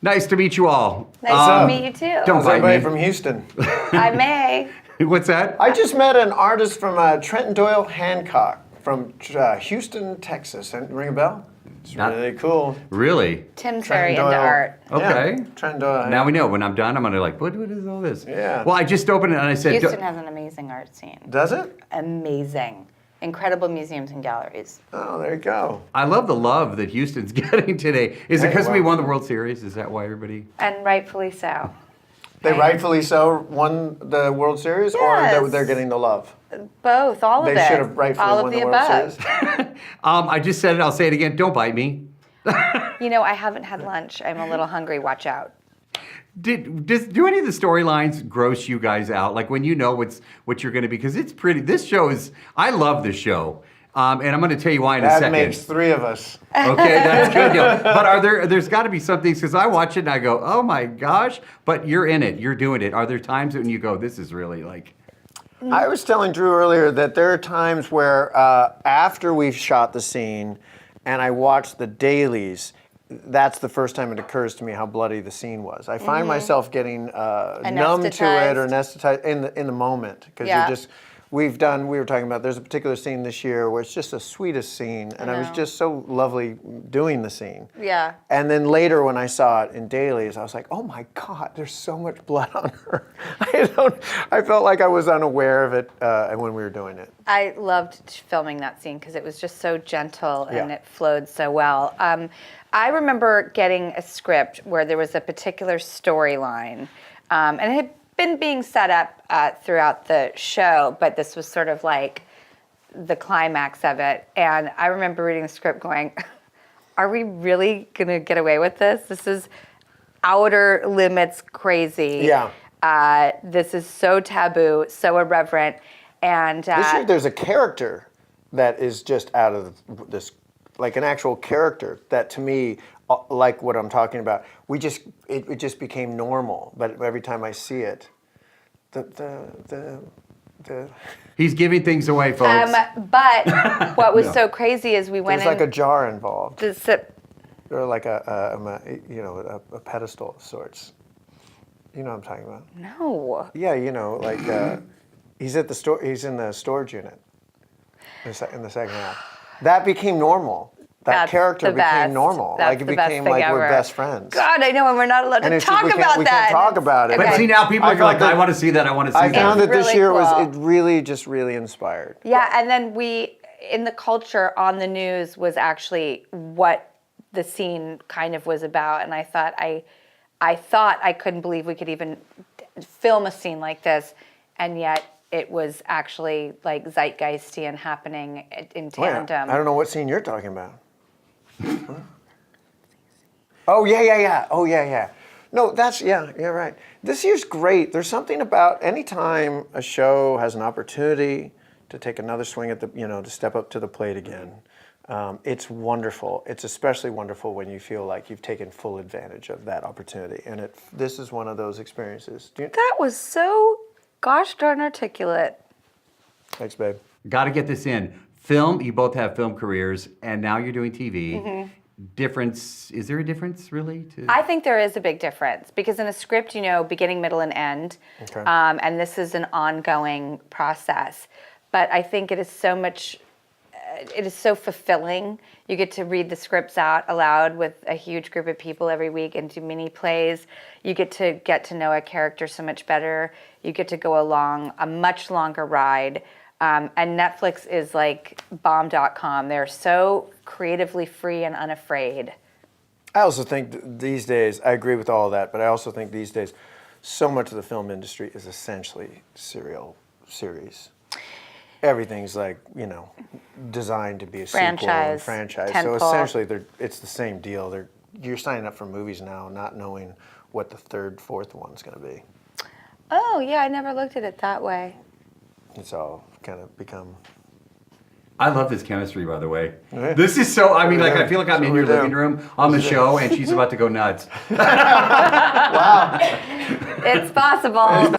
Nice to meet you all. Nice to meet you too. Don't bite Everybody me. from Houston. I may. What's that? I just met an artist from Trenton Doyle Hancock from Houston, Texas. Ring a bell? It's really cool. Really? Tim's Trenton very into Doyle. art. Okay. Yeah, Trenton Doyle. Now we know. When I'm done, I'm gonna like, what is all this? Yeah. Well, I just opened it and I said, Houston has an amazing art scene. Does it? Amazing. Incredible museums and galleries. Oh, there you go. I love the love that Houston's getting today. Is it Hey, because we well. won the World Series? Is that why everybody? And rightfully so. They Right. rightfully so won the World Series, or Yes. they're getting the love? Both, all of it. They should have rightfully all won of the the World above. Series. I just said it. I'll say it again. Don't bite me. You know, I haven't had lunch. I'm a little hungry. Watch out. Do any of the storylines gross you guys out? Like when you know what you're going to be? Because it's pretty. This show is. I love this show, and I'm going to tell you why in a That second. makes three of us. Okay, that's good. Deal. But there's got to be some things because I watch it and I go, oh my gosh! But you're in it. You're doing it. Are there times when you go, this is really like? I was telling Drew earlier that there are times where after we've shot the scene and I watch the dailies, that's the first time it occurs to me how bloody the scene was. I find myself getting numb to it or anesthetized in the moment because Yeah. you're just. We were talking about, there's a particular scene this year where it's just the sweetest scene, and I was know. just so lovely doing the scene. Yeah. And then later when I saw it in dailies, I was like, oh my God, there's so much blood on her. I felt like I was unaware of it when we were doing it. I loved filming that scene because it was just so gentle and Yeah. it flowed so well. I remember getting a script where there was a particular storyline, and it had been being set up throughout the show, but this was sort of like the climax of it. And I remember reading the script going, are we really going to get away with this? This is outer limits crazy. Yeah. This is so taboo, so irreverent. And This year there's a character that is just out of this, like an actual character that to me, like what I'm talking about, it just became normal. But every time I see it, the He's giving things away, folks. but what was so crazy is we went there's like in. a jar involved, This, or like a pedestal of sorts. You know what I'm talking about? no. Yeah, like he's at the store. He's in the storage unit in the second half. That became normal. That That's character the became best. normal. That's Like it the best became thing like we're ever. best friends. God, I know, and we're not allowed And to it's talk just, about we that. can't talk about it. But Okay. see now people I are felt like, I that- want to see that. I want to see I that. found that this really year cool. it really just really inspired. Yeah, and then we, in the culture on the news, was actually what the scene kind of was about, and I thought I couldn't believe we could even film a scene like this, and yet it was actually like zeitgeisty and happening in Wait, tandem. I don't know what scene you're talking about. Oh yeah. Oh yeah. No, you're right. This year's great. There's something about anytime a show has an opportunity to take another swing at to step up to the plate again. It's wonderful. It's especially wonderful when you feel like you've taken full advantage of that opportunity. And this is one of those experiences. That was so gosh darn articulate. Thanks, babe. Got to get this in. Film. You both have film careers, and now you're doing TV. Mm-hmm. Difference? Is there a difference really? I think there is a big difference because in a script, beginning, middle, and end, Okay. and this is an ongoing process. But I think it is so much. It is so fulfilling. You get to read the scripts out aloud with a huge group of people every week and do mini plays. You get to know a character so much better. You get to go along a much longer ride. And Netflix is like bomb.com. They're so creatively free and unafraid. I also think these days, I agree with all of that, but I also think these days, so much of the film industry is essentially serial series. Everything's like, designed to be a sequel and franchise. So tentpole. essentially, it's the same deal. You're signing up for movies now, not knowing what the third, fourth one's going to be. Oh, yeah, I never looked at it that way. It's all kind of become. I love this chemistry, by the way. Yeah. This is so. I mean, like Yeah. I feel like I'm So in we your do. living room on the show, and she's about to go nuts. Wow. It's possible.